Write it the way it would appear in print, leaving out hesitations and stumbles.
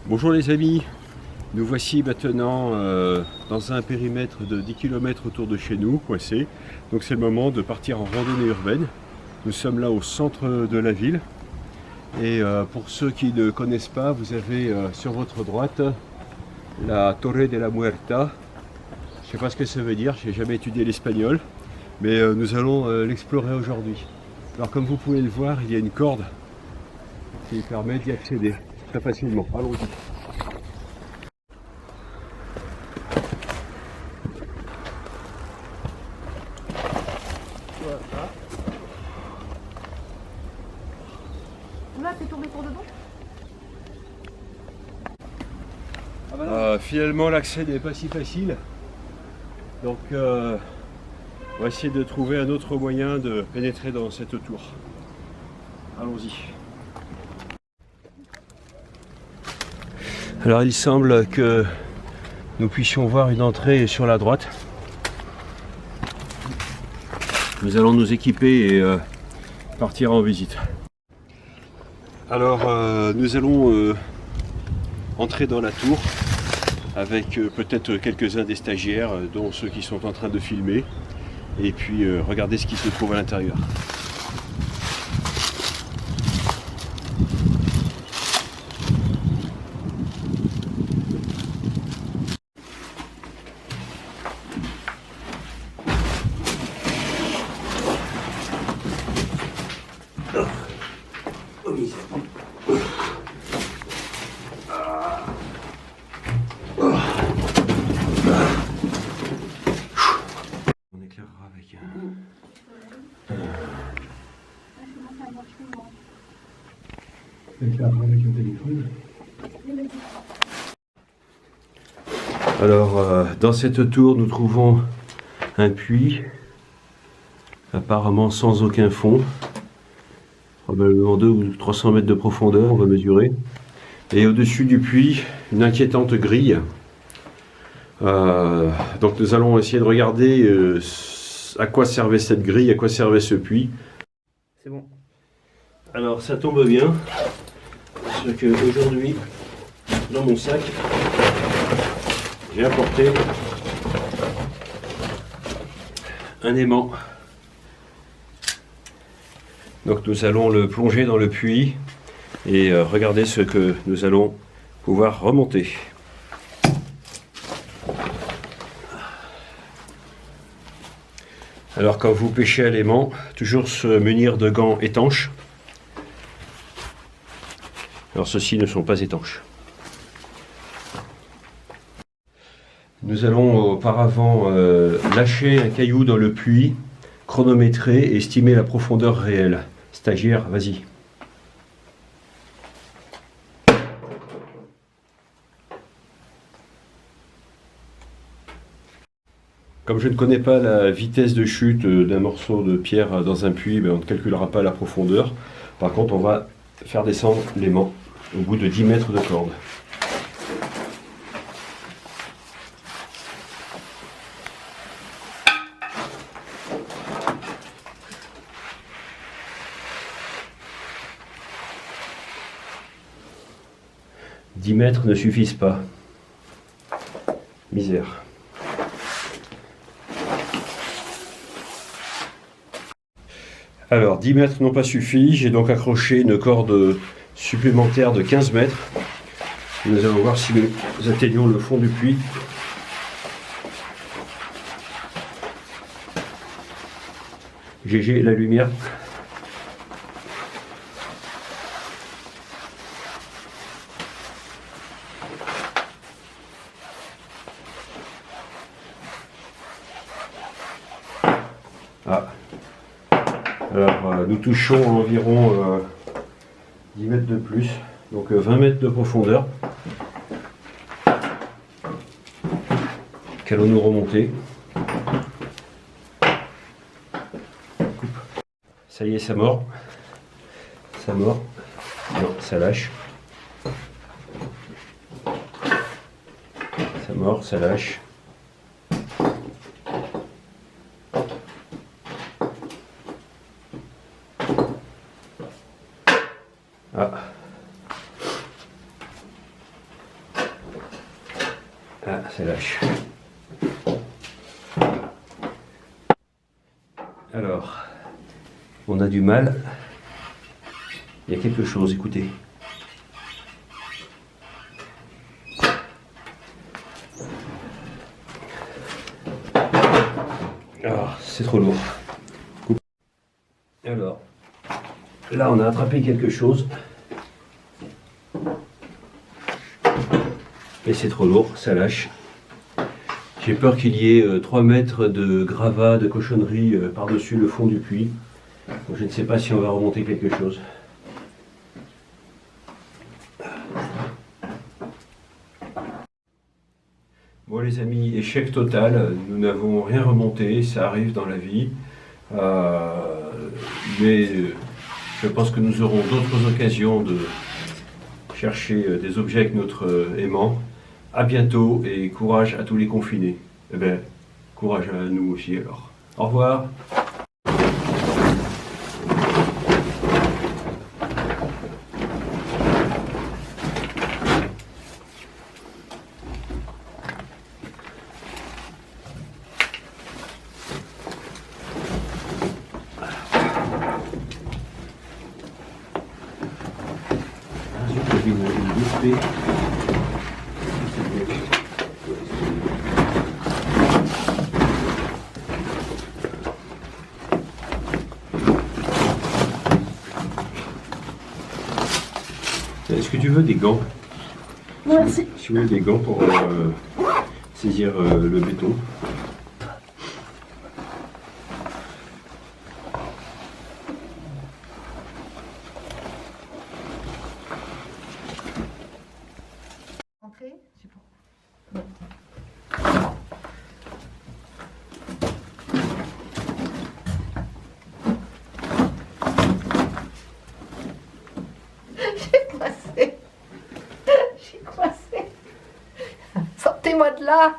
Bonjour les amis, nous voici maintenant dans un périmètre de 10 km autour de chez nous, coincé. Donc c'est le moment de partir en randonnée urbaine. Nous sommes là au centre de la ville. Et pour ceux qui ne connaissent pas, vous avez sur votre droite la Torre de la Muerta. Je ne sais pas ce que ça veut dire, je n'ai jamais étudié l'espagnol. Mais nous allons l'explorer aujourd'hui. Alors comme vous pouvez le voir, il y a une corde qui permet d'y accéder très facilement. Allons-y. Là, t'es tombé pour de bon? Finalement, l'accès n'est pas si facile. Donc, on va essayer de trouver un autre moyen de pénétrer dans cette tour. Allons-y. Alors, il semble que nous puissions voir une entrée sur la droite. Nous allons nous équiper et partir en visite. Alors, nous allons entrer dans la tour avec peut-être quelques-uns des stagiaires, dont ceux qui sont en train de filmer, et puis regarder ce qui se trouve à l'intérieur. On éclairera avec un téléphone. Alors, dans cette tour, nous trouvons un puits, apparemment sans aucun fond, probablement 200 ou 300 mètres de profondeur, on va mesurer. Et au-dessus du puits, une inquiétante grille. Donc nous allons essayer de regarder à quoi servait cette grille, à quoi servait ce puits. C'est bon. Alors ça tombe bien, parce que aujourd'hui, dans mon sac, j'ai apporté un aimant. Donc nous allons le plonger dans le puits et regarder ce que nous allons pouvoir remonter. Alors quand vous pêchez à l'aimant, toujours se munir de gants étanches. Alors ceux-ci ne sont pas étanches. Nous allons auparavant lâcher un caillou dans le puits, chronométrer et estimer la profondeur réelle. Stagiaire, vas-y. Comme je ne connais pas la vitesse de chute d'un morceau de pierre dans un puits, on ne calculera pas la profondeur. Par contre, on va faire descendre l'aimant au bout de 10 mètres de corde. « 10 mètres ne suffisent pas. Misère. » Alors, 10 mètres n'ont pas suffi, j'ai donc accroché une corde supplémentaire de 15 mètres. Nous allons voir si nous atteignons le fond du puits. GG, la lumière. Ah. Alors, nous touchons environ 10 mètres de plus, donc 20 mètres de profondeur. Qu'allons-nous remonter? Ça y est, ça mord. Ça mord. Non, ça lâche. Ça mord, ça lâche. Ah. Ah, ça lâche. Alors, on a du mal. Il y a quelque chose, écoutez. Ah, c'est trop lourd. Alors, là on a attrapé quelque chose. Mais c'est trop lourd, ça lâche. J'ai peur qu'il y ait 3 mètres de gravats, de cochonnerie par-dessus le fond du puits. Donc je ne sais pas si on va remonter quelque chose. Bon les amis, échec total, nous n'avons rien remonté, ça arrive dans la vie. Mais je pense que nous aurons d'autres occasions de chercher des objets avec notre aimant. À bientôt et courage à tous les confinés. Eh bien, courage à nous aussi alors. Au revoir. Est-ce que tu veux des gants? Merci. Si tu veux des gants pour saisir le béton. Entrez, c'est bon. J'ai coincé. J'ai coincé. Sortez-moi de là.